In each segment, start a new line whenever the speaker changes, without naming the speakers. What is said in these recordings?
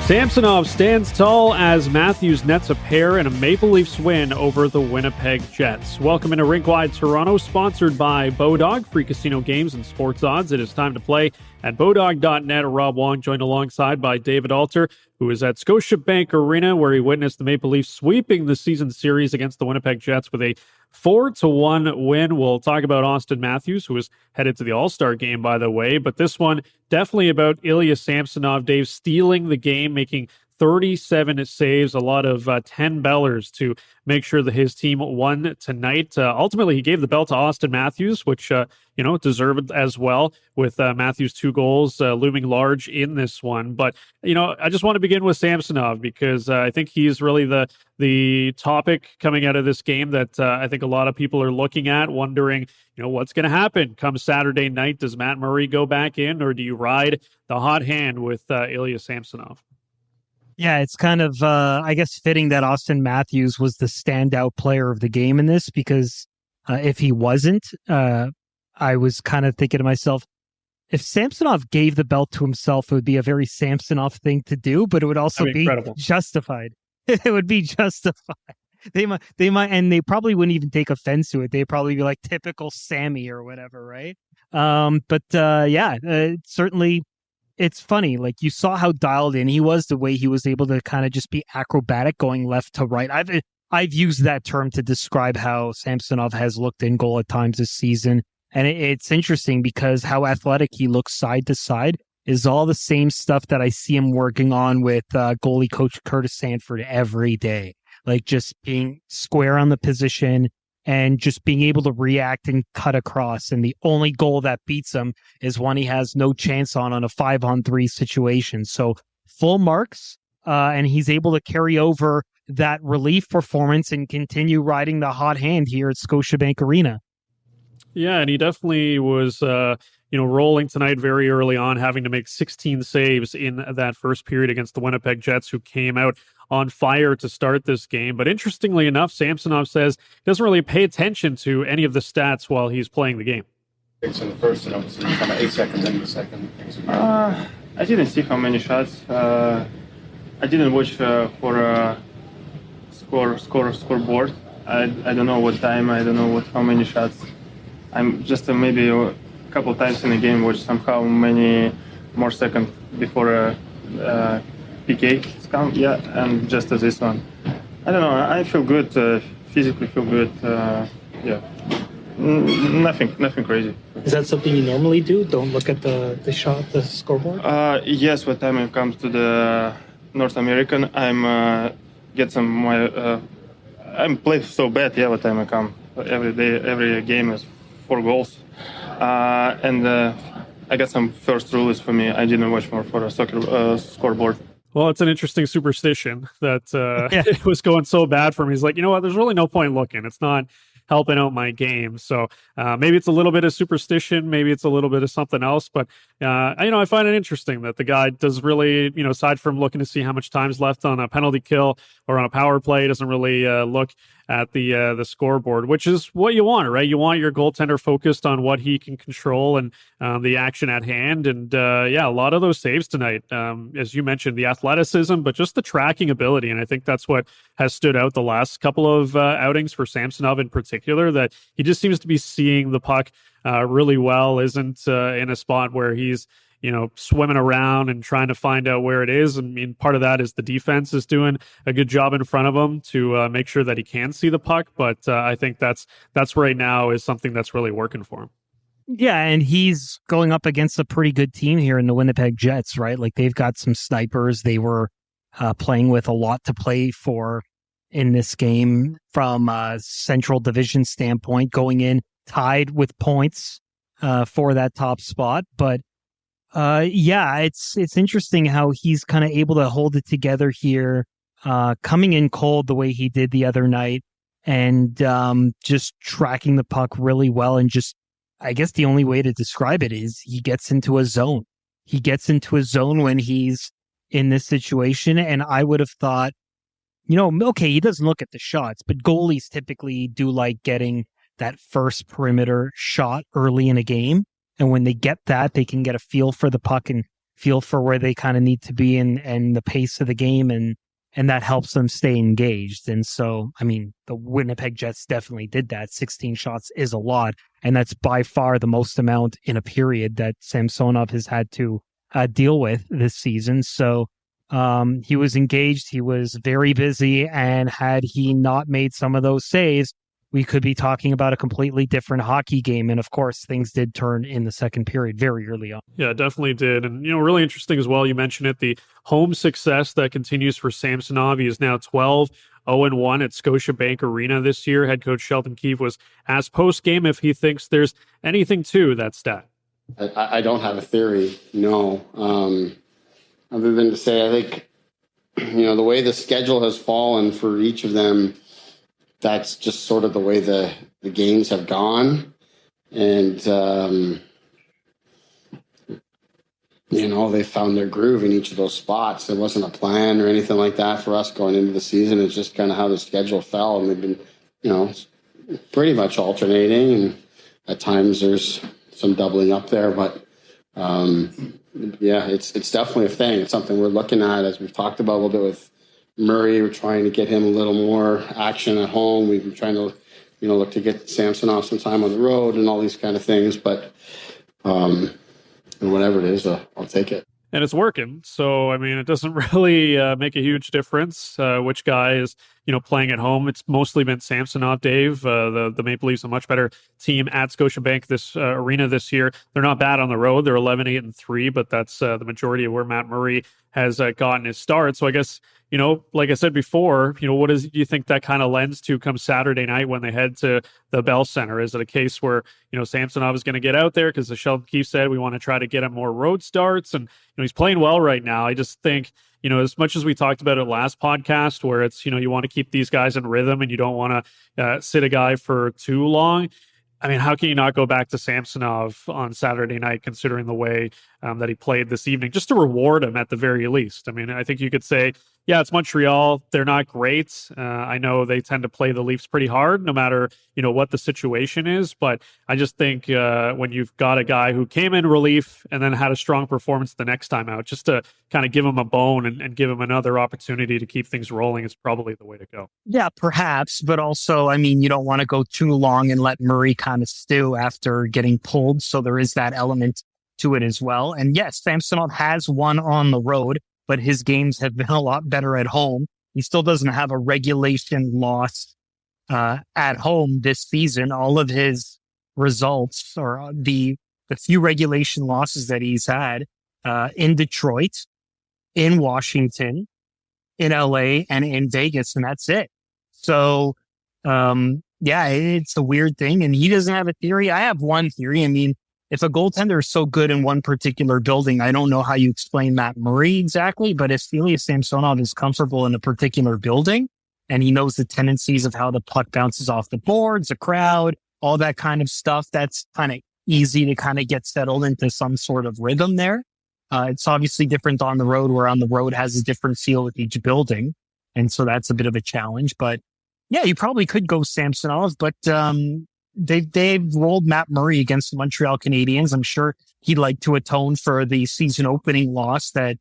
Samsonov stands tall as Matthews nets a pair in a Maple Leafs win over the Winnipeg Jets. Welcome into Rink-Wide Toronto, sponsored by Bodog, free casino games and sports odds. It is time to play at Bodog.net. Rob Wong joined alongside by David Alter, who is at Scotiabank Arena, where he witnessed the Maple Leafs sweeping the season series against the Winnipeg Jets with a 4-1 win. We'll talk about Auston Matthews, who was headed to the All-Star game, by the way, but this one definitely about Ilya Samsonov, Dave, stealing the game, making 37 saves, a lot of 10 bellers to make sure that his team won tonight. Ultimately, he gave the belt to Auston Matthews, which, deserved as well, with Matthews' 2 goals looming large in this one. But, I just want to begin with Samsonov because I think he's really the topic coming out of this game that I think a lot of people are looking at, wondering, what's going to happen come Saturday night. Does Matt Murray go back in, or do you ride the hot hand with Ilya Samsonov?
Yeah, it's kind of, fitting that Auston Matthews was the standout player of the game in this, because if he wasn't, I was kind of thinking to myself, if Samsonov gave the belt to himself, it would be a very Samsonov thing to do, but it would also be justified. It would be justified. They might, and they probably wouldn't even take offense to it. They'd probably be like typical Sammy or whatever, right? Certainly. It's funny, like you saw how dialed in he was, the way he was able to kind of just be acrobatic going left to right. I've used that term to describe how Samsonov has looked in goal at times this season. And it's interesting because how athletic he looks side to side is all the same stuff that I see him working on with goalie coach Curtis Sanford every day. Like just being square on the position and just being able to react and cut across. And the only goal that beats him is one he has no chance on a 5-on-3 situation. So full marks, and he's able to carry over that relief performance and continue riding the hot hand here at Scotiabank Arena.
Yeah, and he definitely was, rolling tonight very early on, having to make 16 saves in that first period against the Winnipeg Jets, who came out on fire to start this game. But interestingly enough, Samsonov says he doesn't really pay attention to any of the stats while he's playing the game.
In the first, kind of 8 seconds into the second.
I didn't see how many shots. I didn't watch for scoreboard. I don't know what time. I don't know how many shots. I'm just maybe a couple times in the game watch somehow many more seconds before PK come. Yeah, and just this one. I don't know. I feel good. Physically feel good. Nothing crazy.
Is that something you normally do? Don't look at the scoreboard?
Yes, when time it comes to the North American, I'm play so bad. Yeah, what time I come every day, every game is 4 goals, and I got some first rule is for me. I didn't watch more for a soccer scoreboard.
Well, it's an interesting superstition that it was going so bad for me. He's like, you know what? There's really no point looking. It's not helping out my game. So maybe it's a little bit of superstition. Maybe it's a little bit of something else. But, I find it interesting that the guy does really, aside from looking to see how much time's left on a penalty kill or on a power play, doesn't really look at the scoreboard, which is what you want, right? You want your goaltender focused on what he can control and the action at hand. And a lot of those saves tonight, as you mentioned, the athleticism, but just the tracking ability. And I think that's what has stood out the last couple of outings for Samsonov in particular, that he just seems to be seeing the puck really well, isn't in a spot where he's swimming around and trying to find out where it is. I mean, part of that is the defense is doing a good job in front of him to make sure that he can see the puck. But I think that's right now is something that's really working for him.
Yeah, and he's going up against a pretty good team here in the Winnipeg Jets, right? Like they've got some snipers. They were playing with a lot to play for in this game from a Central Division standpoint, going in tied with points for that top spot. But it's interesting how he's kind of able to hold it together here, coming in cold the way he did the other night, and just tracking the puck really well. And just, I guess the only way to describe it is he gets into a zone. He gets into a zone when he's in this situation. And I would have thought, okay, he doesn't look at the shots, but goalies typically do like getting that first perimeter shot early in a game. And when they get that, they can get a feel for the puck and feel for where they kind of need to be and the pace of the game, and that helps them stay engaged. And so, I mean, the Winnipeg Jets definitely did that. 16 shots is a lot, and that's by far the most amount in a period that Samsonov has had to deal with this season. So he was engaged, he was very busy, and had he not made some of those saves, we could be talking about a completely different hockey game. And of course, things did turn in the second period very early on.
Yeah, it definitely did. And, really interesting as well. You mentioned it, the home success that continues for Samsonov. He is now 12-0-1 at Scotiabank Arena this year. Head coach Sheldon Keefe was asked post-game if he thinks there's anything to that stat.
I don't have a theory, no. Other than to say, I think, the way the schedule has fallen for each of them, that's just sort of the way the games have gone. And, they found their groove in each of those spots. There wasn't a plan or anything like that for us going into the season. It's just kind of how the schedule fell. And they've been, pretty much alternating. And at times there's some doubling up there. But, it's definitely a thing. It's something we're looking at, as we've talked about a little bit with Murray. We're trying to get him a little more action at home. We've been trying to, look to get Samsonov some time on the road and all these kind of things. But whatever it is, I'll take it.
And it's working. So, it doesn't really make a huge difference which guy is, playing at home. It's mostly been Samsonov, Dave. The Maple Leafs, a much better team at Scotiabank this arena this year. They're not bad on the road. They're 11-8-3, but that's the majority of where Matt Murray has gotten his start. So I guess, like I said before, what do you think that kind of lends to come Saturday night when they head to the Bell Center? Is it a case where, Samsonov is going to get out there because, as Sheldon Keefe said, we want to try to get him more road starts, and he's playing well right now. I just think, as much as we talked about it last podcast, where it's, you want to keep these guys in rhythm and you don't want to sit a guy for too long. How can you not go back to Samsonov on Saturday night, considering the way that he played this evening, just to reward him at the very least? I think you could say, yeah, it's Montreal. They're not great. I know they tend to play the Leafs pretty hard, no matter, what the situation is. But I just think when you've got a guy who came in relief and then had a strong performance the next time out, just to kind of give him a bone and give him another opportunity to keep things rolling is probably the way to go.
Yeah, perhaps. But also, you don't want to go too long and let Murray kind of stew after getting pulled. So there is that element to it as well. And yes, Samsonov has won on the road, but his games have been a lot better at home. He still doesn't have a regulation loss at home this season. All of his results, or the few regulation losses that he's had in Detroit, in Washington, in LA, and in Vegas, and that's it. So, it's a weird thing. And he doesn't have a theory. I have one theory. If a goaltender is so good in one particular building, I don't know how you explain Matt Murray exactly, but if Ilya Samsonov is comfortable in a particular building and he knows the tendencies of how the puck bounces off the boards, the crowd, all that kind of stuff, that's kind of easy to kind of get settled into some sort of rhythm there. It's obviously different on the road, where on the road has a different feel with each building. And so that's a bit of a challenge. But yeah, you probably could go Samsonov, but they've rolled Matt Murray against the Montreal Canadiens. I'm sure he'd like to atone for the season opening loss that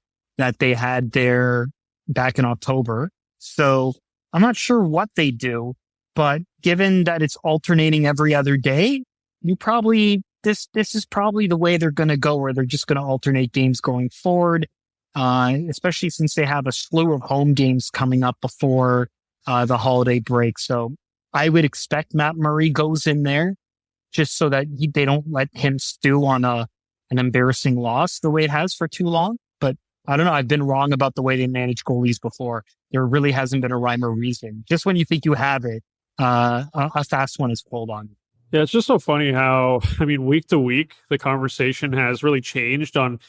they had there back in October. So I'm not sure what they do, but given that it's alternating every other day, this is probably the way they're going to go, where they're just going to alternate games going forward, especially since they have a slew of home games coming up before the holiday break. So I would expect Matt Murray goes in there just so that they don't let him stew on an embarrassing loss the way it has for too long. But I don't know. I've been wrong about the way they manage goalies before. There really hasn't been a rhyme or reason. Just when you think you have it, a fast one is pulled on you.
Yeah, it's just so funny how, week to week, the conversation has really changed on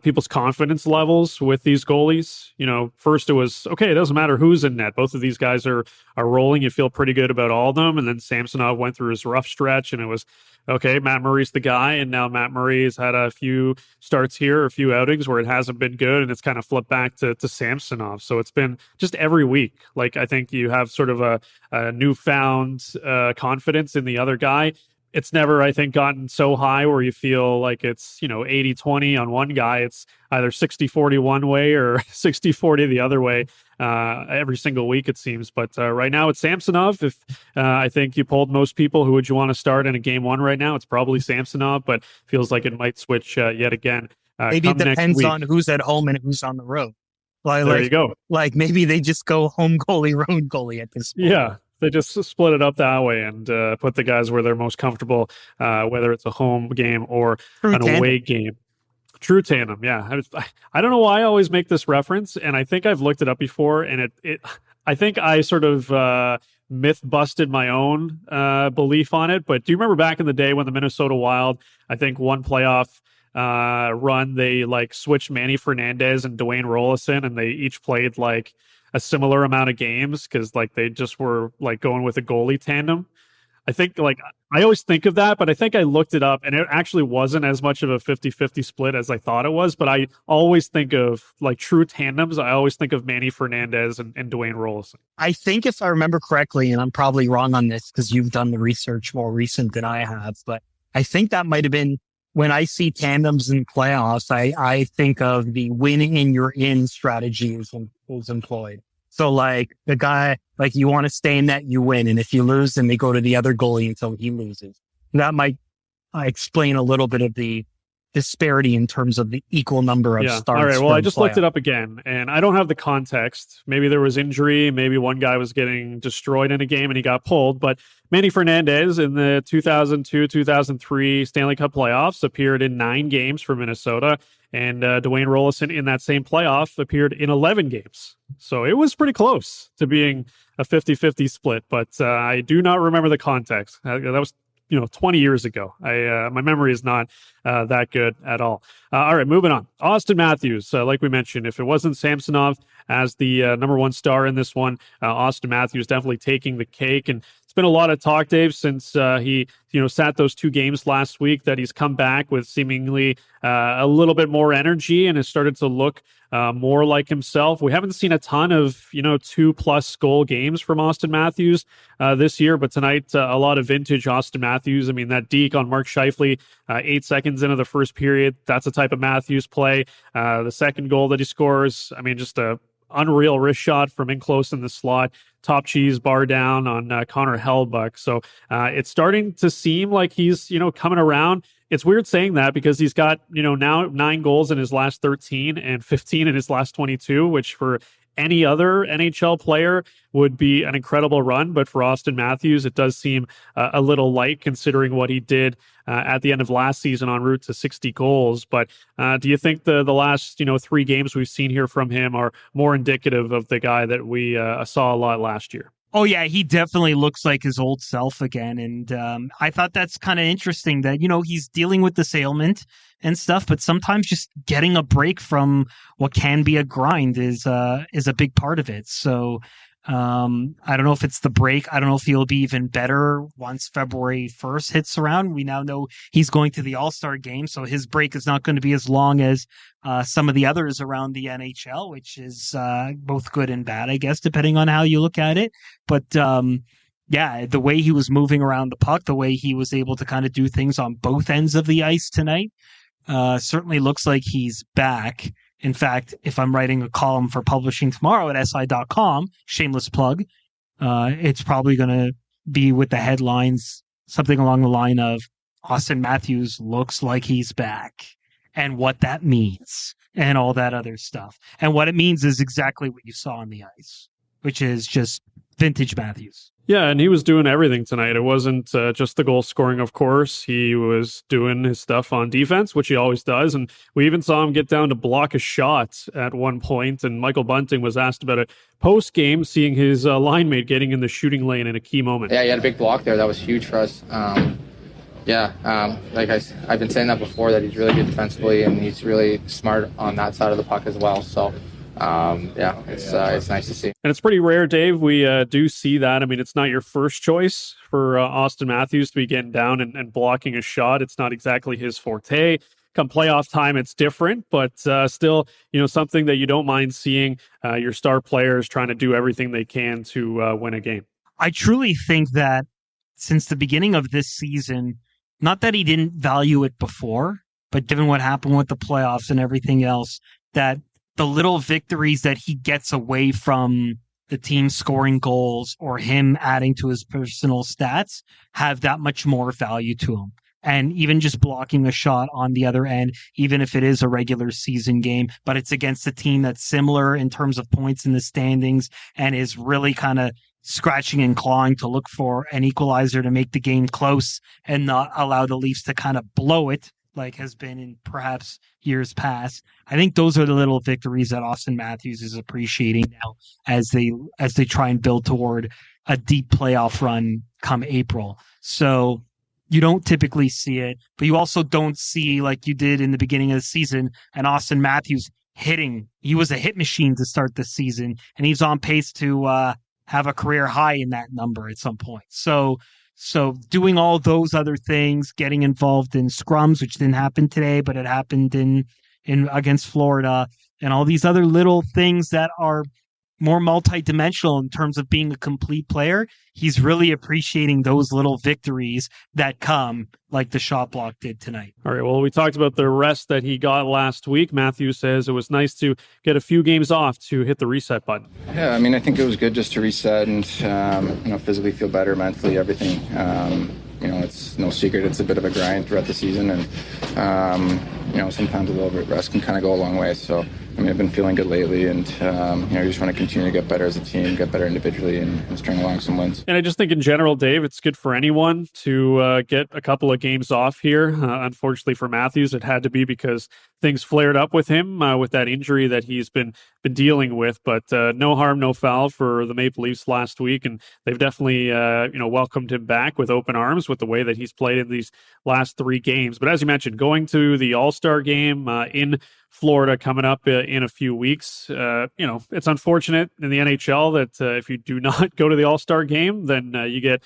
people's confidence levels with these goalies. First it was, okay, it doesn't matter who's in net. Both of these guys are rolling. You feel pretty good about all of them. And then Samsonov went through his rough stretch, and it was, okay, Matt Murray's the guy. And now Matt Murray has had a few starts here, a few outings where it hasn't been good, and it's kind of flipped back to Samsonov. So it's been just every week. Like, I think you have sort of a newfound confidence in the other guy. it's never, I think, gotten so high where you feel like it's, 80-20 on one guy. It's either 60-40 one way or 60-40 the other way every single week, it seems. But right now it's Samsonov. If I think you polled most people, who would you want to start in a game one right now? It's probably Samsonov, but feels like it might switch yet again.
Maybe it depends on who's at home and who's on the road.
There you go.
Like maybe they just go home goalie, road goalie at this point.
Yeah, they just split it up that way and put the guys where they're most comfortable, whether it's a home game or an away game. True tandem, yeah. I don't know why I always make this reference, and I think I've looked it up before, and I think I sort of myth busted my own belief on it. But do you remember back in the day when the Minnesota Wild, I think one playoff run, they like switched Manny Fernandez and Dwayne Rollison, and they each played like a similar amount of games because like they just were like going with a goalie tandem. I think like I always think of that, but I think I looked it up and it actually wasn't as much of a 50-50 split as I thought it was. But I always think of like true tandems. I always think of Manny Fernandez and Dwayne Rollison.
I think if I remember correctly, and I'm probably wrong on this because you've done the research more recent than I have, but I think that might have been when I see tandems in playoffs, I think of the winning and you're in strategy is employed. So like the guy, like you want to stay in net, you win. And if you lose, then they go to the other goalie until he loses. That might explain a little bit of the disparity in terms of the equal number of starts.
All right. Well, I just looked it up again and I don't have the context. Maybe there was injury. Maybe one guy was getting destroyed in a game and he got pulled. But Manny Fernandez in the 2002-2003 Stanley Cup playoffs appeared in 9 games for Minnesota. And Dwayne Rollison in that same playoff appeared in 11 games. So it was pretty close to being a 50-50 split. But I do not remember the context. That was 20 years ago. My memory is not that good at all. All right, moving on. Auston Matthews, like we mentioned, if it wasn't Samsonov as the number one star in this one, Auston Matthews definitely taking the cake. And it's been a lot of talk, Dave, since he sat those 2 games last week, that he's come back with seemingly a little bit more energy and has started to look more like himself. We haven't seen a ton of 2+ goal games from Auston Matthews this year, but tonight a lot of vintage Auston Matthews. I mean, that deke on Mark Scheifele 8 seconds into the first period, that's a type of Matthews play. The second goal that he scores, I mean, just a unreal wrist shot from in close in the slot, top cheese bar down on Connor Hellebuyck. So it's starting to seem like he's coming around. It's weird saying that because he's got now 9 goals in his last 13 and 15 in his last 22, which for any other NHL player would be an incredible run. But for Auston Matthews, it does seem a little light considering what he did at the end of last season en route to 60 goals. But do you think the last 3 games we've seen here from him are more indicative of the guy that we saw a lot last year?
Oh, yeah, he definitely looks like his old self again. And I thought that's kind of interesting that, he's dealing with this ailment and stuff, but sometimes just getting a break from what can be a grind is a big part of it. So I don't know if it's the break. I don't know if he'll be even better once February 1st hits around. We now know he's going to the All-Star game, so his break is not going to be as long as some of the others around the NHL, which is both good and bad, I guess, depending on how you look at it. But yeah, the way he was moving around the puck, the way he was able to kind of do things on both ends of the ice tonight, certainly looks like he's back. In fact, if I'm writing a column for publishing tomorrow at SI.com, shameless plug, it's probably going to be with the headlines, something along the line of Auston Matthews looks like he's back and what that means and all that other stuff. And what it means is exactly what you saw on the ice, which is just vintage Matthews.
Yeah, and he was doing everything tonight. It wasn't just the goal scoring, of course. He was doing his stuff on defense, which he always does. And we even saw him get down to block a shot at one point. And Michael Bunting was asked about it post-game, seeing his line mate getting in the shooting lane in a key moment.
Yeah, he had a big block there. That was huge for us. Like I've been saying that before, that he's really good defensively and he's really smart on that side of the puck as well. So it's nice to see.
And it's pretty rare, Dave. We do see that. I mean, it's not your first choice for Auston Matthews to be getting down and blocking a shot. It's not exactly his forte. Come playoff time, it's different, but still, something that you don't mind seeing your star players trying to do everything they can to win a game.
I truly think that since the beginning of this season, not that he didn't value it before, but given what happened with the playoffs and everything else, that the little victories that he gets away from the team scoring goals or him adding to his personal stats have that much more value to him. And even just blocking a shot on the other end, even if it is a regular season game, but it's against a team that's similar in terms of points in the standings and is really kind of scratching and clawing to look for an equalizer to make the game close and not allow the Leafs to kind of blow it like has been in perhaps years past. I think those are the little victories that Auston Matthews is appreciating now as they try and build toward a deep playoff run come April. So you don't typically see it, but you also don't see, like you did in the beginning of the season, and Auston Matthews hitting. He was a hit machine to start the season, and he's on pace to have a career high in that number at some point. So doing all those other things, getting involved in scrums, which didn't happen today, but it happened in against Florida, and all these other little things that are more multidimensional in terms of being a complete player, he's really appreciating those little victories that come like the shot block did tonight.
All right, well, we talked about the rest that he got last week. Matthew says it was nice to get a few games off to hit the reset button.
Yeah, I mean, I think it was good just to reset and, physically feel better, mentally, everything. It's no secret. It's a bit of a grind throughout the season. And, sometimes a little bit of rest can kind of go a long way. So, I've been feeling good lately, and you just want to continue to get better as a team, get better individually, and string along some wins.
And I just think in general, Dave, it's good for anyone to get a couple of games off here. Unfortunately for Matthews, it had to be because things flared up with him with that injury that he's been dealing with. But no harm, no foul for the Maple Leafs last week, and they've definitely welcomed him back with open arms with the way that he's played in these last 3 games. But as you mentioned, going to the All-Star game in Florida coming up in a few weeks. It's unfortunate in the NHL that if you do not go to the All-Star game, then you get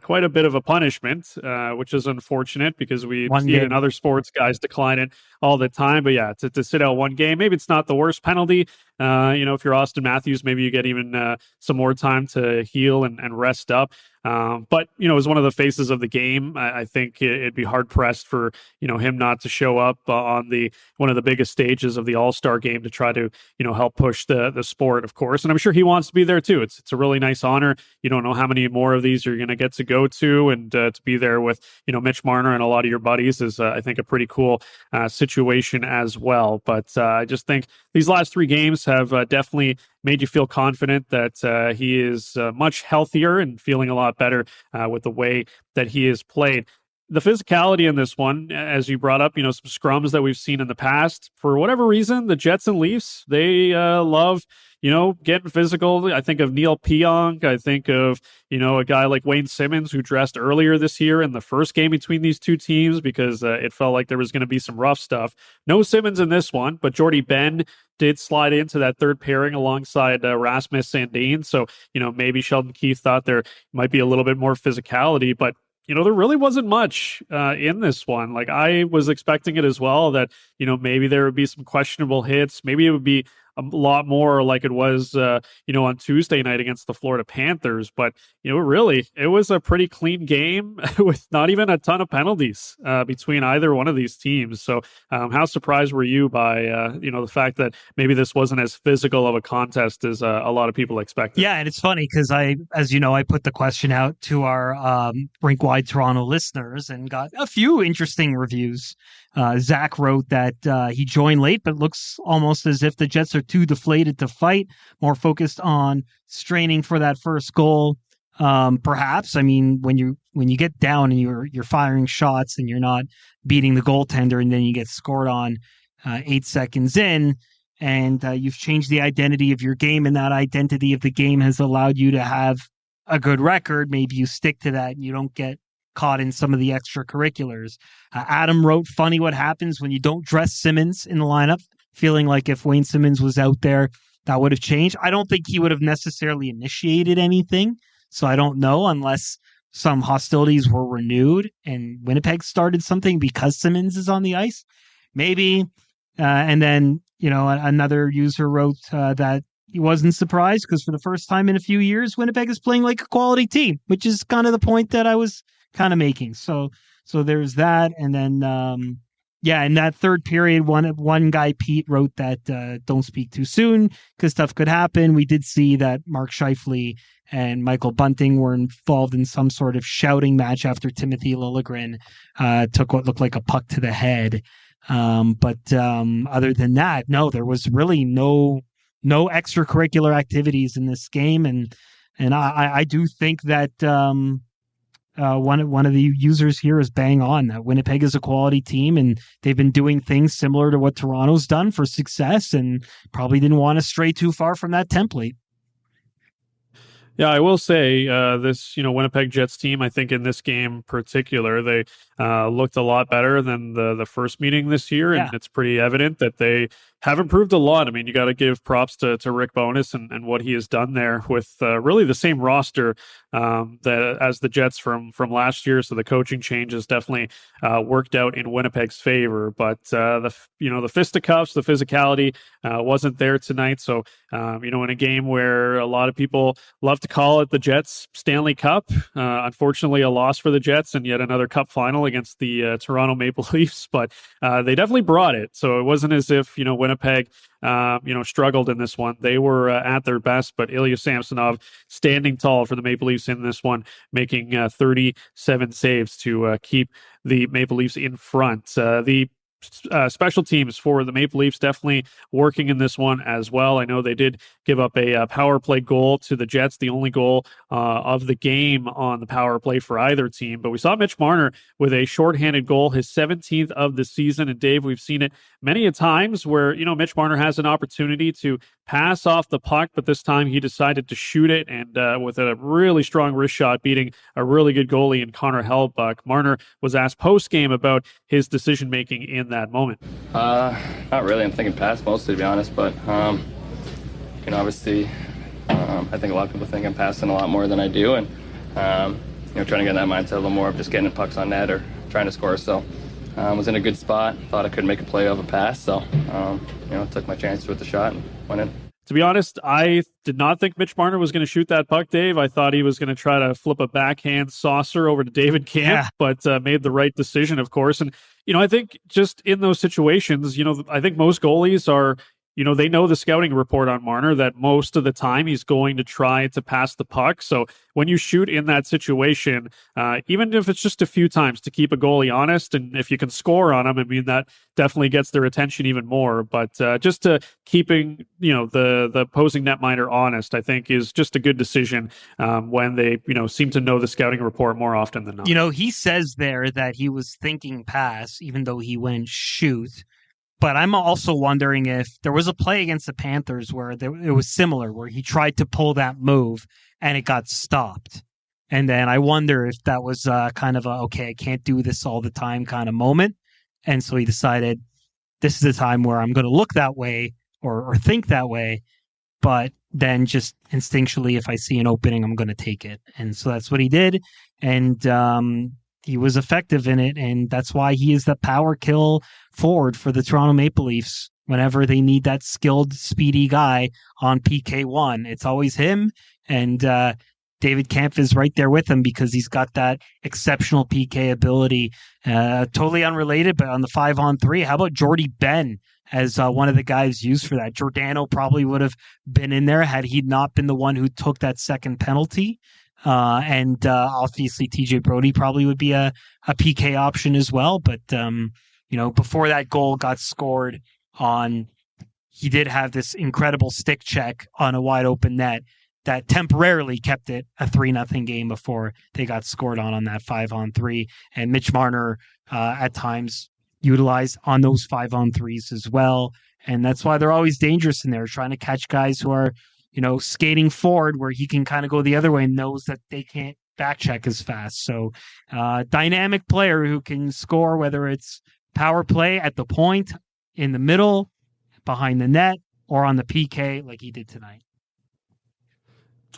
quite a bit of a punishment, which is unfortunate because we see it in other sports. Guys decline it all the time. But yeah, to sit out one game, maybe it's not the worst penalty. If you're Auston Matthews, maybe you get even some more time to heal and rest up. But as one of the faces of the game, I think it'd be hard pressed for him not to show up on one of the biggest stages of the All-Star game to try to help push the sport, of course. And I'm sure he wants to be there too. It's a really nice honor. You don't know how many more of these you're going to get to go to, and to be there with Mitch Marner and a lot of your buddies is I think a pretty cool situation as well. But I just think these last 3 games have definitely made you feel confident that he is much healthier and feeling a lot better with the way that he has played. The physicality in this one, as you brought up, some scrums that we've seen in the past. For whatever reason, the Jets and Leafs, they love, getting physical. I think of Neil Pionk. I think of, a guy like Wayne Simmons who dressed earlier this year in the first game between these two teams because it felt like there was going to be some rough stuff. No Simmons in this one, but Jordy Ben did slide into that third pairing alongside Rasmus Sandin. So, maybe Sheldon Keefe thought there might be a little bit more physicality, but there really wasn't much in this one. Like I was expecting it as well that, maybe there would be some questionable hits. Maybe it would be a lot more like it was, on Tuesday night against the Florida Panthers. But, really, it was a pretty clean game with not even a ton of penalties between either one of these teams. So how surprised were you by, the fact that maybe this wasn't as physical of a contest as a lot of people expected?
Yeah, and it's funny because I put the question out to our Rink-Wide Toronto listeners and got a few interesting reviews. Zach wrote that he joined late, but looks almost as if the Jets are too deflated to fight, more focused on straining for that first goal. Perhaps, I mean, when you get down and you're firing shots and you're not beating the goaltender, and then you get scored on 8 seconds in, and you've changed the identity of your game, and that identity of the game has allowed you to have a good record. Maybe you stick to that and you don't get caught in some of the extracurriculars. Adam wrote, funny what happens when you don't dress Simmons in the lineup, feeling like if Wayne Simmons was out there, that would have changed. I don't think he would have necessarily initiated anything, so I don't know unless some hostilities were renewed and Winnipeg started something because Simmons is on the ice. Maybe. And then, another user wrote that he wasn't surprised because for the first time in a few years, Winnipeg is playing like a quality team, which is kind of the point that I was kind of making. So there's that. And then, in that third period, one guy, Pete, wrote that don't speak too soon because stuff could happen. We did see that Mark Scheifele and Michael Bunting were involved in some sort of shouting match after Timothy Liljegren took what looked like a puck to the head. But other than that, no, there was really no extracurricular activities in this game. And I do think that one of the users here is bang on that Winnipeg is a quality team and they've been doing things similar to what Toronto's done for success and probably didn't want to stray too far from that template.
Yeah, I will say this, Winnipeg Jets team, I think in this game in particular, they looked a lot better than the first meeting this year. And it's pretty evident that they have improved a lot. I mean, you got to give props to Rick Bowness and what he has done there with really the same roster as the Jets from last year. So the coaching changes definitely worked out in Winnipeg's favor. But the fisticuffs, the physicality wasn't there tonight. So in a game where a lot of people love to call it the Jets Stanley Cup, unfortunately a loss for the Jets and yet another Cup final against the Toronto Maple Leafs. But they definitely brought it. So it wasn't as if Winnipeg struggled in this one. They were at their best, but Ilya Samsonov standing tall for the Maple Leafs in this one, making 37 saves to keep the Maple Leafs in front. The special teams for the Maple Leafs definitely working in this one as well. I know they did give up a power play goal to the Jets, the only goal of the game on the power play for either team. But we saw Mitch Marner with a shorthanded goal, his 17th of the season. And Dave, we've seen it many a times where, Mitch Marner has an opportunity to pass off the puck, but this time he decided to shoot it and with a really strong wrist shot, beating a really good goalie in Connor Hellebuyck. Marner was asked post-game about his decision-making in that moment.
Not really. I'm thinking pass mostly, to be honest, but obviously I think a lot of people think I'm passing a lot more than I do, and trying to get in that mindset a little more of just getting pucks on net or trying to score. So was in a good spot, thought I could make a play of a pass, so took my chances with the shot and went in.
To be honest, I did not think Mitch Marner was going to shoot that puck, Dave. I thought he was going to try to flip a backhand saucer over to David Kampf, but made the right decision, of course. And, I think just in those situations, I think most goalies are, they know the scouting report on Marner that most of the time he's going to try to pass the puck. So when you shoot in that situation, even if it's just a few times to keep a goalie honest, and if you can score on him, I mean, that definitely gets their attention even more. But just to keeping, the opposing netminder honest, I think is just a good decision when they, seem to know the scouting report more often than not.
He says there that he was thinking pass, even though he went shoot. But I'm also wondering if there was a play against the Panthers where it was similar, where he tried to pull that move and it got stopped. And then I wonder if that was kind of okay, I can't do this all the time kind of moment. And so he decided this is the time where I'm going to look that way or think that way. But then just instinctually, if I see an opening, I'm going to take it. And so that's what he did. And he was effective in it, and that's why he is the power kill forward for the Toronto Maple Leafs. Whenever they need that skilled, speedy guy on PK1, it's always him, and David Kampf is right there with him because he's got that exceptional PK ability. Totally unrelated, but on the 5-on-3, how about Jordy Ben as one of the guys used for that? Giordano probably would have been in there had he not been the one who took that second penalty. And obviously TJ Brody probably would be a PK option as well. But, before that goal got scored on, he did have this incredible stick check on a wide open net that temporarily kept it a 3-0 game before they got scored on that 5-on-3. And Mitch Marner at times utilized on those 5-on-3s as well. And that's why they're always dangerous in there, trying to catch guys who are skating forward where he can kind of go the other way and knows that they can't back check as fast. So dynamic player who can score, whether it's power play at the point, in the middle, behind the net, or on the PK like he did tonight.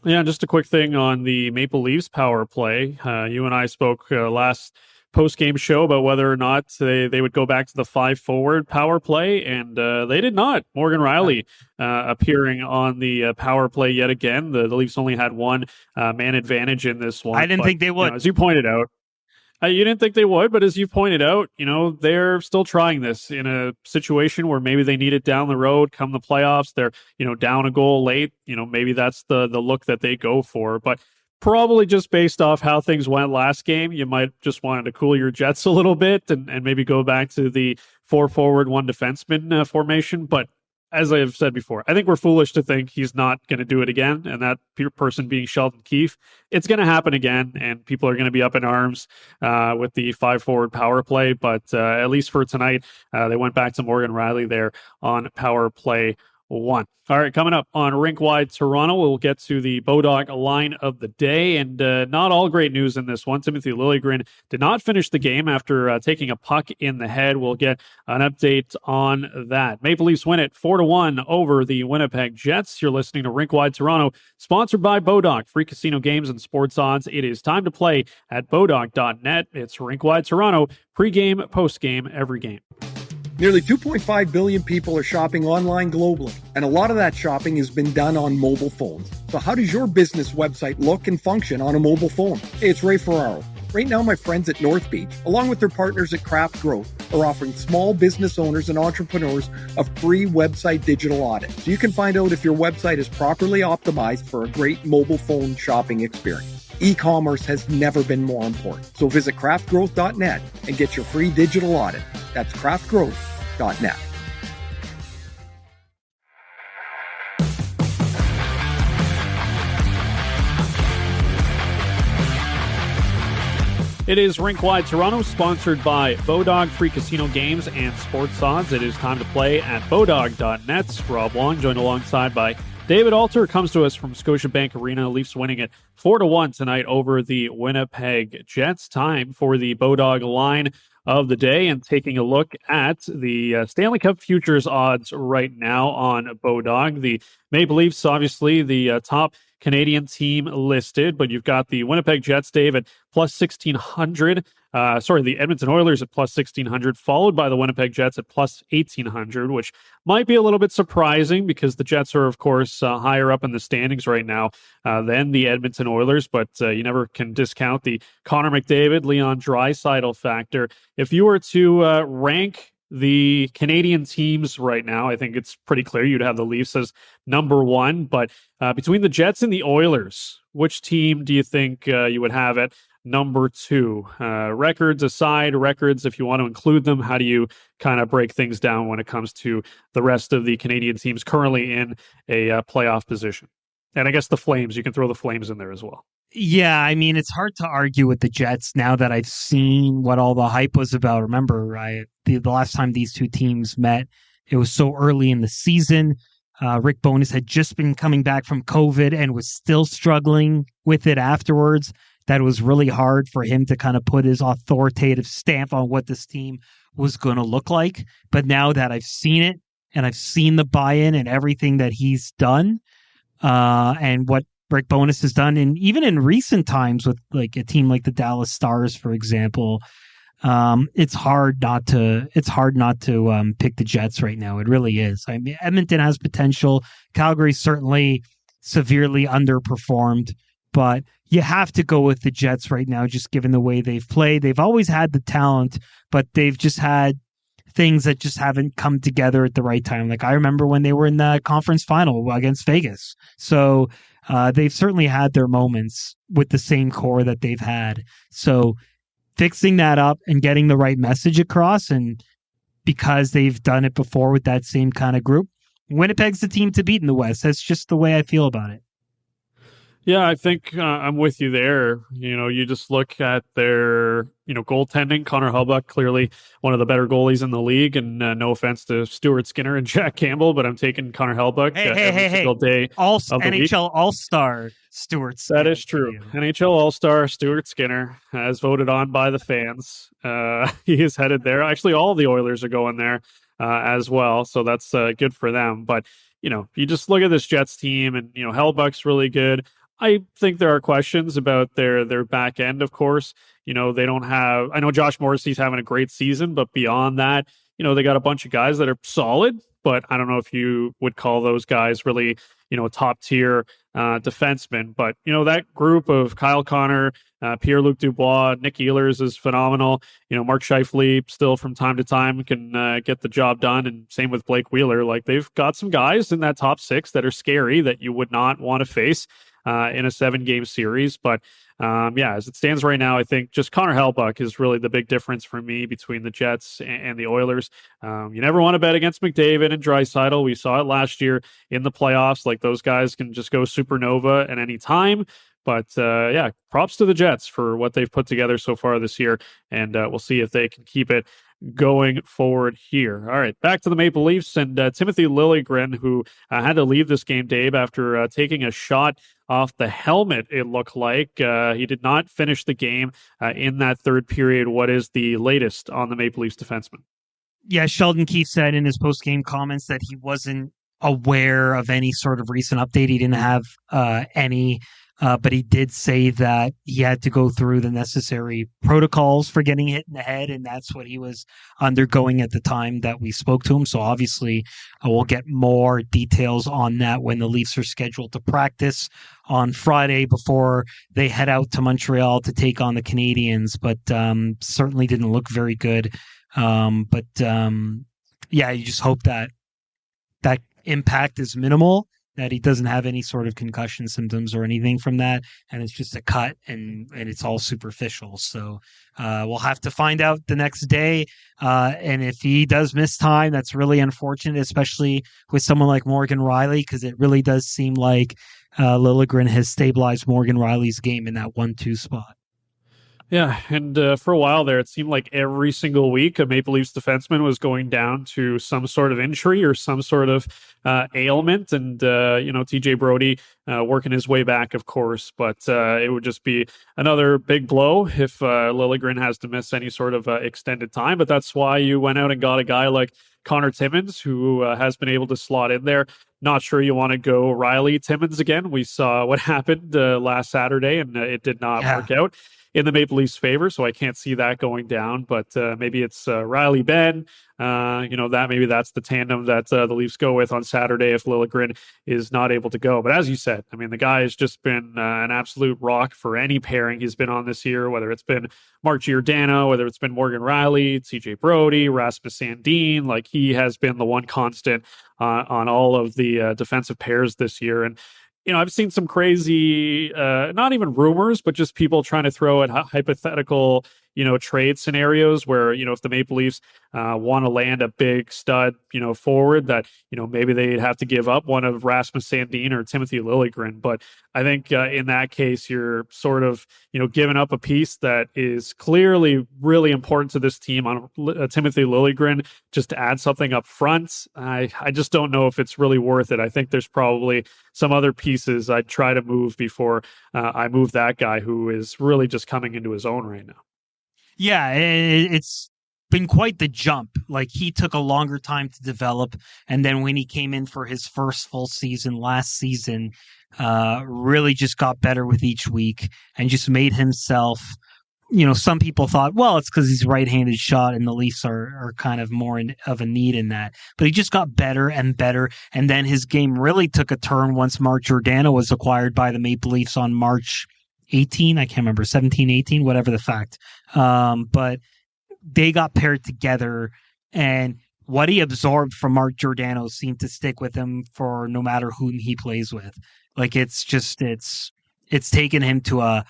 Yeah, just a quick thing on the Maple Leafs power play. You and I spoke last post-game show about whether or not they would go back to the 5-forward power play, and they did not. Morgan Riley appearing on the power play yet again. The Leafs only had one man advantage in this one.
I didn't think they would.
As you pointed out, you didn't think they would, but as you pointed out, they're still trying this in a situation where maybe they need it down the road. Come the playoffs, they're, down a goal late. Maybe that's the look that they go for. But probably just based off how things went last game, you might just wanted to cool your jets a little bit and maybe go back to the 4 forward, 1 defenseman formation. But as I've said before, I think we're foolish to think he's not going to do it again. And that person being Sheldon Keefe, it's going to happen again. And people are going to be up in arms with the 5-forward power play. But at least for tonight, they went back to Morgan Riley there on power play 1. All right, coming up on Rink-Wide Toronto, we'll get to the Bodog line of the day, and not all great news in this one. Timothy Liljegren did not finish the game after taking a puck in the head. We'll get an update on that. Maple Leafs win it 4-1 over the Winnipeg Jets. You're listening to Rink-Wide Toronto, sponsored by Bodog, free casino games and sports odds. It is time to play at bodog.net. It's Rink-Wide Toronto, pregame, postgame, every game.
Nearly 2.5 billion people are shopping online globally, and a lot of that shopping has been done on mobile phones. So how does your business website look and function on a mobile phone? Hey, it's Ray Ferraro. Right now, my friends at North Beach, along with their partners at Craft Growth, are offering small business owners and entrepreneurs a free website digital audit. So you can find out if your website is properly optimized for a great mobile phone shopping experience. E-commerce has never been more important. So visit craftgrowth.net and get your free digital audit. That's craftgrowth.net.
It is Rink-Wide Toronto, sponsored by Bodog, free casino games and sports odds. It is time to play at bodog.net. Rob Long joined alongside by David Alter. Comes to us from Scotiabank Arena. Leafs winning it 4-1 tonight over the Winnipeg Jets. Time for the Bodog line of the day and taking a look at the Stanley Cup futures odds right now on Bodog. The Maple Leafs, obviously, the top Canadian team listed, but you've got the Winnipeg Jets, Dave, at plus 1,600. The Edmonton Oilers at plus 1,600, followed by the Winnipeg Jets at plus 1,800, which might be a little bit surprising because the Jets are, of course, higher up in the standings right now than the Edmonton Oilers, but you never can discount the Connor McDavid, Leon Draisaitl factor. If you were to rank the Canadian teams right now, I think it's pretty clear you'd have the Leafs as number 1, but between the Jets and the Oilers, which team do you think you would have at number 2? Records aside, if you want to include them, how do you kind of break things down when it comes to the rest of the Canadian teams currently in a playoff position? And I guess the Flames, you can throw the Flames in there as well.
Yeah, I mean, it's hard to argue with the Jets now that I've seen what all the hype was about. Remember, the last time these two teams met, it was so early in the season. Rick Bowness had just been coming back from COVID and was still struggling with it afterwards. That it was really hard for him to kind of put his authoritative stamp on what this team was going to look like. But now that I've seen it and I've seen the buy-in and everything that he's done, and what Rick Bowness has done, and even in recent times with like a team like the Dallas Stars, for example, it's hard not to pick the Jets right now. It really is. I mean, Edmonton has potential. Calgary certainly severely underperformed, but you have to go with the Jets right now, just given the way they've played. They've always had the talent, but they've just had things that just haven't come together at the right time. Like I remember when they were in the conference final against Vegas. So they've certainly had their moments with the same core that they've had. So fixing that up and getting the right message across, and because they've done it before with that same kind of group, Winnipeg's the team to beat in the West. That's just the way I feel about it.
Yeah, I think I'm with you there. You just look at their, goaltending. Connor Hellebuyck, clearly one of the better goalies in the league, and no offense to Stuart Skinner and Jack Campbell, but I'm taking Connor Hellebuyck every single day.
NHL All-Star Stuart Skinner.
That is true. NHL All-Star Stuart Skinner, as voted on by the fans. He is headed there. Actually, all the Oilers are going there as well, so that's good for them. But, you just look at this Jets team, and, Hellebuyck's really good. I think there are questions about their back end, of course. They don't have, I know Josh Morrissey's having a great season, but beyond that, they got a bunch of guys that are solid, but I don't know if you would call those guys really, top tier defensemen. But, that group of Kyle Connor, Pierre-Luc Dubois, Nick Ehlers is phenomenal. Mark Scheifele still from time to time can get the job done. And same with Blake Wheeler. Like, they've got some guys in that top six that are scary that you would not want to face in a 7-game series. But as it stands right now, I think just Connor Hellebuyck is really the big difference for me between the Jets and the Oilers. You never want to bet against McDavid and Draisaitl. We saw it last year in the playoffs. Like, those guys can just go supernova at any time. But props to the Jets for what they've put together so far this year. And we'll see if they can keep it going forward here. All right, back to the Maple Leafs and Timothy Liljegren, who had to leave this game, Dave, after taking a shot off the helmet, it looked like. He did not finish the game in that third period. What is the latest on the Maple Leafs defenseman?
Yeah, Sheldon Keefe said in his post-game comments that he wasn't aware of any sort of recent update. He didn't have any, but he did say that he had to go through the necessary protocols for getting hit in the head, and that's what he was undergoing at the time that we spoke to him. So obviously we'll get more details on that when the Leafs are scheduled to practice on Friday before they head out to Montreal to take on the Canadiens, but certainly didn't look very good. You just hope that impact is minimal, that he doesn't have any sort of concussion symptoms or anything from that, and it's just a cut and it's all superficial. So we'll have to find out the next day. And if he does miss time, that's really unfortunate, especially with someone like Morgan Rielly, because it really does seem like Liljegren has stabilized Morgan Rielly's game in that 1-2 spot.
Yeah, and for a while there, it seemed like every single week a Maple Leafs defenseman was going down to some sort of injury or some sort of ailment. And, TJ Brody working his way back, of course. But it would just be another big blow if Liljegren has to miss any sort of extended time. But that's why you went out and got a guy like Connor Timmins, who has been able to slot in there. Not sure you want to go Rielly Timmins again. We saw what happened last Saturday, and it did not work out in the Maple Leafs' favor, so I can't see that going down. But maybe it's Rielly Ben. Maybe that's the tandem that the Leafs go with on Saturday if Liljegren is not able to go. But as you said, I mean, the guy has just been an absolute rock for any pairing he's been on this year, whether it's been Mark Giordano, whether it's been Morgan Rielly, TJ Brody, Rasmus Sandin. Like, he has been the one constant on all of the defensive pairs this year. And I've seen some crazy, not even rumors, but just people trying to throw at hypothetical, trade scenarios where, if the Maple Leafs want to land a big stud, forward that, maybe they'd have to give up one of Rasmus Sandin or Timothy Liljegren. But I think in that case, you're sort of, giving up a piece that is clearly really important to this team on Timothy Liljegren just to add something up front. I just don't know if it's really worth it. I think there's probably some other pieces I'd try to move before I move that guy who is really just coming into his own right now.
Yeah, it's been quite the jump. Like, he took a longer time to develop, and then when he came in for his first full season last season, really just got better with each week and just made himself, some people thought, well, it's because he's right-handed shot and the Leafs are kind of more of a need in that. But he just got better and better, and then his game really took a turn once Mark Giordano was acquired by the Maple Leafs on March 18, I can't remember, 17, 18, whatever the fact. But they got paired together, and what he absorbed from Mark Giordano seemed to stick with him for no matter whom he plays with. Like, it's taken him to a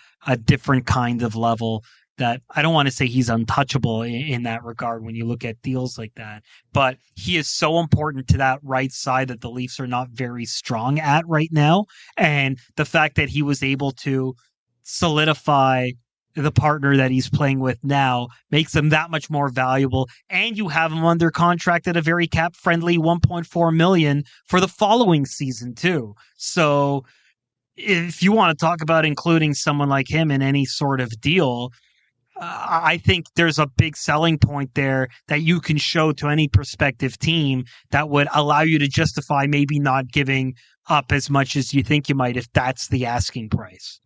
different kind of level that I don't want to say he's untouchable in that regard when you look at deals like that, but he is so important to that right side that the Leafs are not very strong at right now. And the fact that he was able to solidify the partner that he's playing with now makes him that much more valuable. And you have him under contract at a very cap friendly $1.4 million for the following season too. So if you want to talk about including someone like him in any sort of deal, I think there's a big selling point there that you can show to any prospective team that would allow you to justify maybe not giving up as much as you think you might if that's the asking price.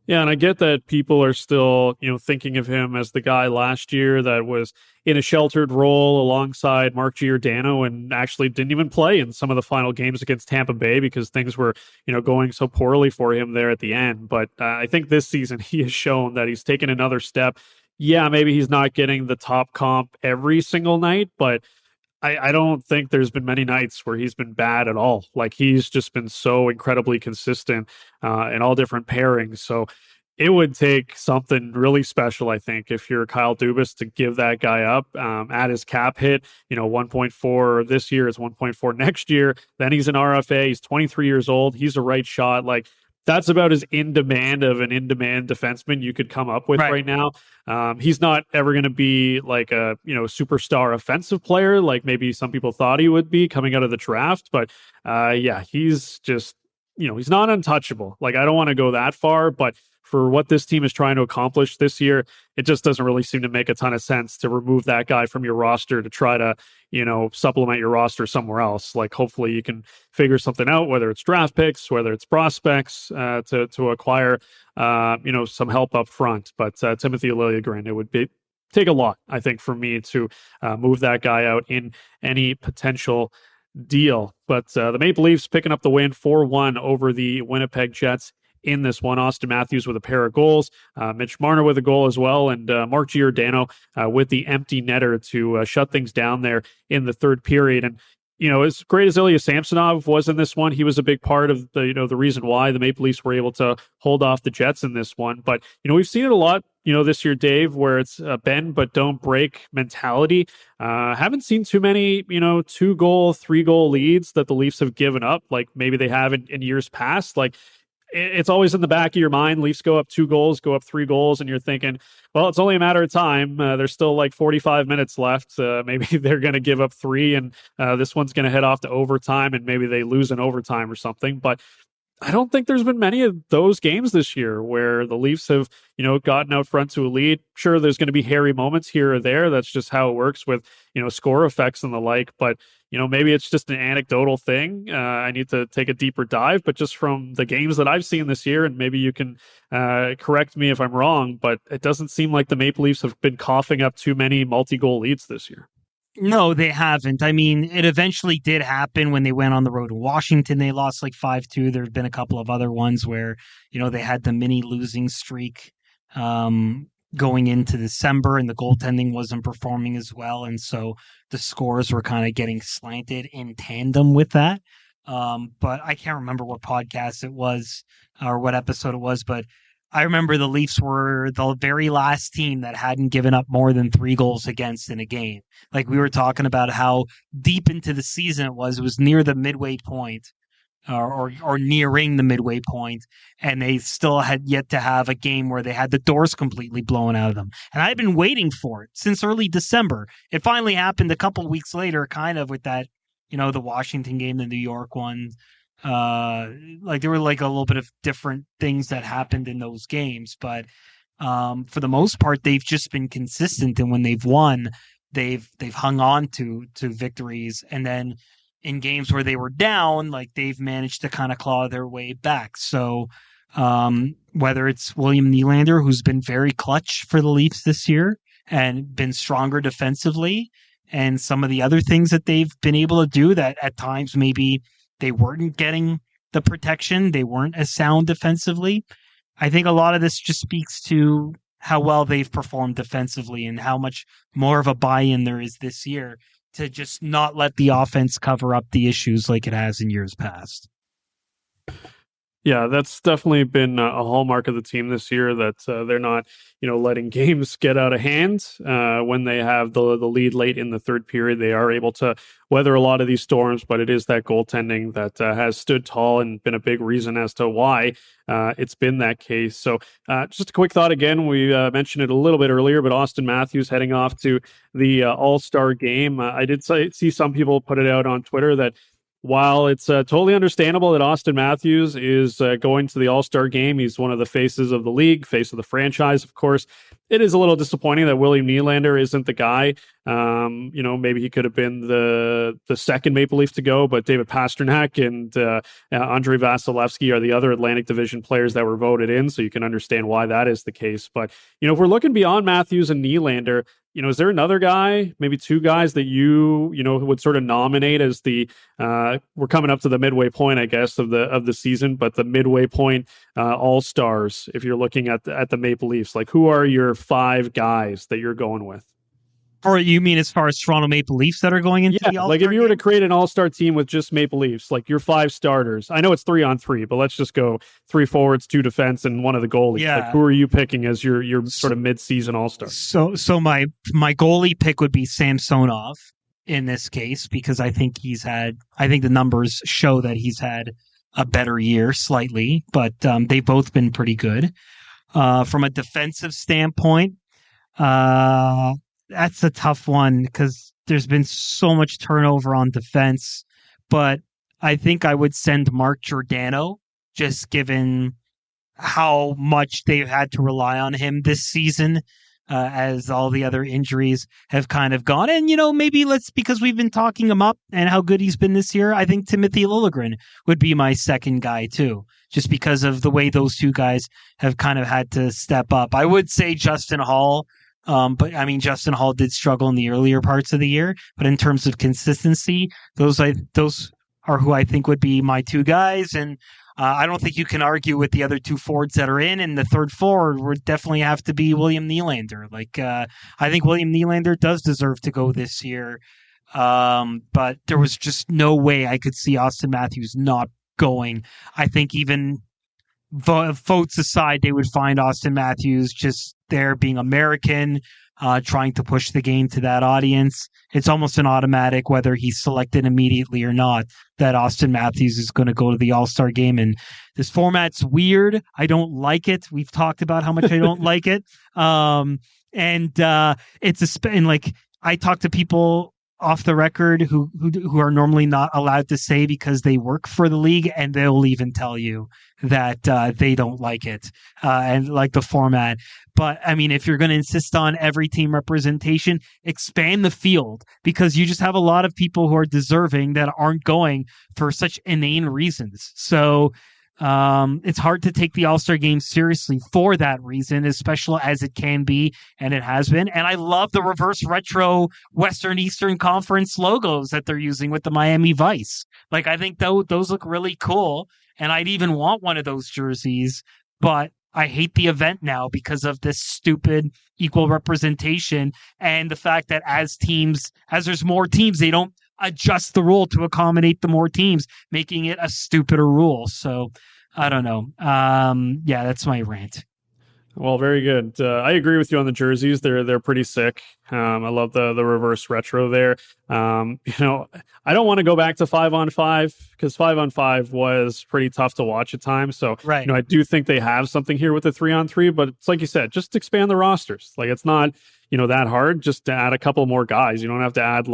Yeah, and I get that people are still, thinking of him as the guy last year that was in a sheltered role alongside Mark Giordano and actually didn't even play in some of the final games against Tampa Bay because things were, going so poorly for him there at the end. But I think this season he has shown that he's taken another step. Yeah, maybe he's not getting the top comp every single night, but I don't think there's been many nights where he's been bad at all. Like, he's just been so incredibly consistent in all different pairings. So it would take something really special, I think, if you're Kyle Dubas, to give that guy up at his cap hit. 1.4 this year is 1.4 next year. Then he's an RFA. He's 23 years old. He's a right shot. Like, that's about as in-demand of an in-demand defenseman you could come up with right now. He's not ever going to be like a, superstar offensive player like maybe some people thought he would be coming out of the draft. But he's just, he's not untouchable. Like, I don't want to go that far, but for what this team is trying to accomplish this year, it just doesn't really seem to make a ton of sense to remove that guy from your roster to try to, supplement your roster somewhere else. Like, hopefully you can figure something out, whether it's draft picks, whether it's prospects, to acquire, some help up front. But Timothy Liljegren, it would take a lot, I think, for me to move that guy out in any potential deal. But the Maple Leafs picking up the win 4-1 over the Winnipeg Jets in this one. Auston Matthews with a pair of goals, Mitch Marner with a goal as well, and Mark Giordano with the empty netter to shut things down there in the third period. And as great as Ilya Samsonov was in this one, he was a big part of the reason why the Maple Leafs were able to hold off the Jets in this one. But we've seen it a lot this year, Dave, where it's a bend but don't break mentality. Haven't seen too many 2-goal, 3-goal leads that the Leafs have given up like maybe they have in years past. Like, it's always in the back of your mind. Leafs go up 2 goals, go up 3 goals, and you're thinking, well, it's only a matter of time. There's still like 45 minutes left. Maybe they're going to give up 3, and this one's going to head off to overtime, and maybe they lose in overtime or something. But I don't think there's been many of those games this year where the Leafs have, gotten out front to a lead. Sure, there's going to be hairy moments here or there. That's just how it works with, score effects and the like. But, maybe it's just an anecdotal thing. I need to take a deeper dive. But just from the games that I've seen this year, and maybe you can correct me if I'm wrong, but it doesn't seem like the Maple Leafs have been coughing up too many multi-goal leads this year.
No, they haven't. I mean, it eventually did happen when they went on the road to Washington. They lost like 5-2. There's been a couple of other ones where, they had the mini losing streak going into December, and the goaltending wasn't performing as well. And so the scores were kind of getting slanted in tandem with that. But I can't remember what podcast it was or what episode it was, but I remember the Leafs were the very last team that hadn't given up more than 3 goals against in a game. Like, we were talking about how deep into the season it was near the midway point or nearing the midway point, and they still had yet to have a game where they had the doors completely blown out of them. And I've been waiting for it since early December. It finally happened a couple of weeks later, kind of with that, the Washington game, the New York one. Like, there were like a little bit of different things that happened in those games, but for the most part, they've just been consistent. And when they've won, they've hung on to victories. And then in games where they were down, like, they've managed to kind of claw their way back. So whether it's William Nylander, who's been very clutch for the Leafs this year and been stronger defensively, and some of the other things that they've been able to do that at times maybe they weren't getting the protection, they weren't as sound defensively. I think a lot of this just speaks to how well they've performed defensively and how much more of a buy-in there is this year to just not let the offense cover up the issues like it has in years past.
Yeah, that's definitely been a hallmark of the team this year, that they're not, letting games get out of hand. When they have the lead late in the third period, they are able to weather a lot of these storms, but it is that goaltending that has stood tall and been a big reason as to why it's been that case. So just a quick thought again, we mentioned it a little bit earlier, but Auston Matthews heading off to the All-Star game. I did see some people put it out on Twitter that while it's totally understandable that Auston Matthews is going to the All-Star game, he's one of the faces of the league, face of the franchise, of course. it is a little disappointing that William Nylander isn't the guy. Maybe he could have been the second Maple Leaf to go, but David Pastrnak and Andrei Vasilevsky are the other Atlantic Division players that were voted in, so you can understand why that is the case. But, if we're looking beyond Matthews and Nylander, is there another guy, maybe two guys that you would sort of nominate as we're coming up to the midway point, I guess, of the season, but the midway point all-stars, if you're looking at the Maple Leafs, like who are your 5 guys that you're going with?
Or you mean as far as Toronto Maple Leafs that are going into the All-Star
like if you were
game?
to create an all-star team with just Maple Leafs, like your 5 starters, I know it's 3-on-3, but let's just go 3 forwards, 2 defense, and 1 of the goalies.
Yeah.
Like who are you picking as your sort of mid-season all-star?
So my goalie pick would be Samsonov in this case, because I think the numbers show that he's had a better year slightly, but they've both been pretty good. From a defensive standpoint, that's a tough one because there's been so much turnover on defense, but I think I would send Mark Giordano, just given how much they've had to rely on him this season, as all the other injuries have kind of gone. And, maybe because we've been talking him up and how good he's been this year, I think Timothy Liljegren would be my second guy too, just because of the way those two guys have kind of had to step up. I would say Justin Hall. But I mean, Justin Hall did struggle in the earlier parts of the year, but in terms of consistency, those are who I think would be my 2 guys. And I don't think you can argue with the other 2 forwards that are in. And the third forward would definitely have to be William Nylander. I think William Nylander does deserve to go this year. But there was just no way I could see Auston Matthews not going. I think even votes aside, they would find Auston Matthews just there being American, trying to push the game to that audience. It's almost an automatic, whether he's selected immediately or not, that Auston Matthews is going to go to the All-Star game. And this format's weird. I don't like it. We've talked about how much I don't like it. I talk to people off the record who are normally not allowed to say because they work for the league, and they'll even tell you that they don't like it and like the format. But I mean, if you're going to insist on every team representation, expand the field, because you just have a lot of people who are deserving that aren't going for such inane reasons. So it's hard to take the All-Star game seriously for that reason, as special as it can be, and it has been. And I love the reverse retro Western Eastern Conference logos that they're using with the Miami Vice. I think those look really cool, and I'd even want one of those jerseys, but I hate the event now because of this stupid equal representation and the fact that as there's more teams, they don't adjust the rule to accommodate the more teams, making it a stupider rule. So I don't know. That's my rant.
Well, very good. I agree with you on the jerseys. They're pretty sick. I love the reverse retro there. I don't want to go back to 5-on-5 because 5-on-5 was pretty tough to watch at times. So,
right.
I do think they have something here with the 3-on-3, but it's like you said, just expand the rosters. It's not, that hard just to add a couple more guys. You don't have to add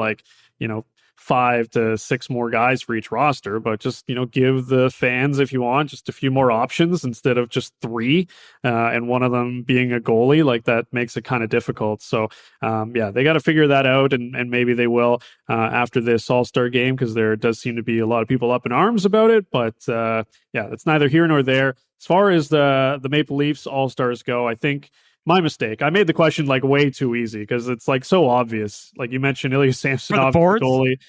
5 to 6 more guys for each roster, but just, give the fans, if you want, just a few more options instead of just 3, and one of them being a goalie. That makes it kind of difficult. So, they got to figure that out, and maybe they will after this All-Star game, because there does seem to be a lot of people up in arms about it, but it's neither here nor there. As far as the Maple Leafs All-Stars go, I think my mistake. I made the question way too easy because it's so obvious. You mentioned Ilya Samsonov, the goalie.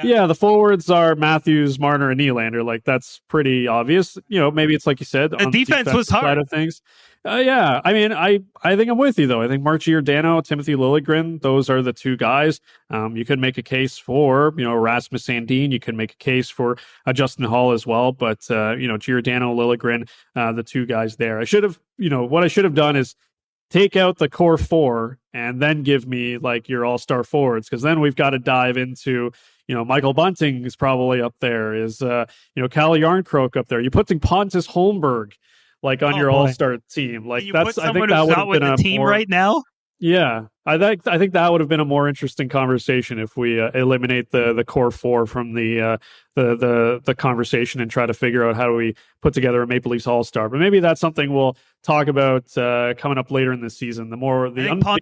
Yeah, the forwards are Matthews, Marner, and Nylander. That's pretty obvious. Maybe it's like you said.
The defense was hard.
Side of things. I mean, I think I'm with you though. I think Mark Giordano, Timothy Liljegren, those are the 2 guys. You could make a case for Rasmus Sandin. You could make a case for Justin Hall as well. But Giordano, Liljegren, the 2 guys there. I should have. What I should have done is take out the core 4 and then give me your all-star forwards, because then we've got to dive into, Michael Bunting is probably up there. Is, Cal Yarncroke up there? You're putting Pontus Holmberg on your all-star team.
I think that would have been a team right now.
Yeah, I think that would have been a more interesting conversation if we eliminate the core four from the conversation and try to figure out how do we put together a Maple Leafs All-Star. But maybe that's something we'll talk about coming up later in the season. The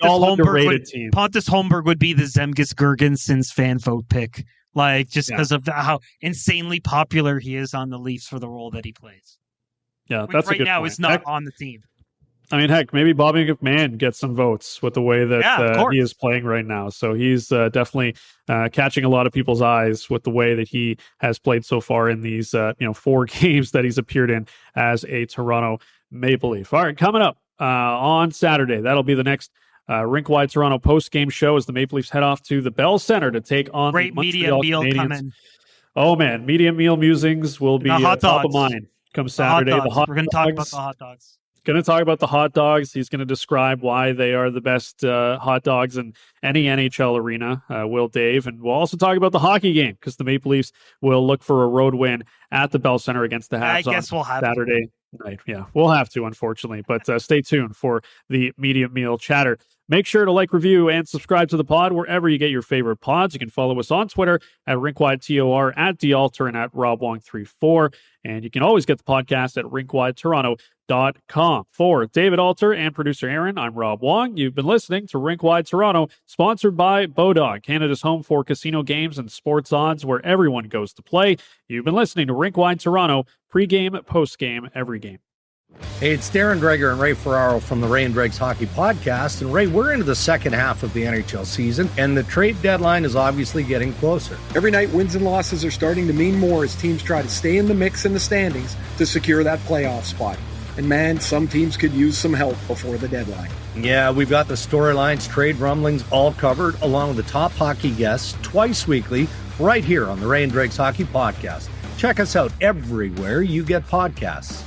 all underrated team.
Pontus Holmberg would be the Zemgus Girgensons fan vote pick, like just because of how insanely popular he is on the Leafs for the role that he plays.
Yeah,
Which
that's
right
a good
now
point.
is not on the team.
I mean, heck, maybe Bobby McMahon gets some votes with the way that he is playing right now. So he's definitely catching a lot of people's eyes with the way that he has played so far in these 4 games that he's appeared in as a Toronto Maple Leaf. All right, coming up on Saturday, that'll be the next Rink-Wide Toronto post-game show as the Maple Leafs head off to the Bell Center to take on
Great
the
media
Montreal
meal
Canadiens.
coming.
Oh, man, media meal musings will be top of mind come Saturday.
We're going to talk about the hot dogs.
Going to talk about the hot dogs. He's going to describe why they are the best hot dogs in any NHL arena, will Dave. And we'll also talk about the hockey game because the Maple Leafs will look for a road win at the Bell Center against the Habs on Saturday night. Yeah, we'll have to, unfortunately. But stay tuned for the media meal chatter. Make sure to like, review, and subscribe to the pod wherever you get your favorite pods. You can follow us on Twitter at RinkWideTOR, at DAlter, and at RobWong34. And you can always get the podcast at RinkWideToronto.com. For David Alter and producer Aaron, I'm Rob Wong. You've been listening to Rink Wide Toronto, sponsored by Bodog, Canada's home for casino games and sports odds where everyone goes to play. You've been listening to Rink Wide Toronto, pregame, postgame, every game.
Hey, it's Darren Dreger and Ray Ferraro from the Ray and Dregs Hockey Podcast. And Ray, we're into the second half of the NHL season, and the trade deadline is obviously getting closer. Every night, wins and losses are starting to mean more as teams try to stay in the mix in the standings to secure that playoff spot. And man, some teams could use some help before the deadline. Yeah, we've got the storylines, trade rumblings all covered, along with the top hockey guests twice weekly, right here on the Ray and Dregs Hockey Podcast. Check us out everywhere you get podcasts.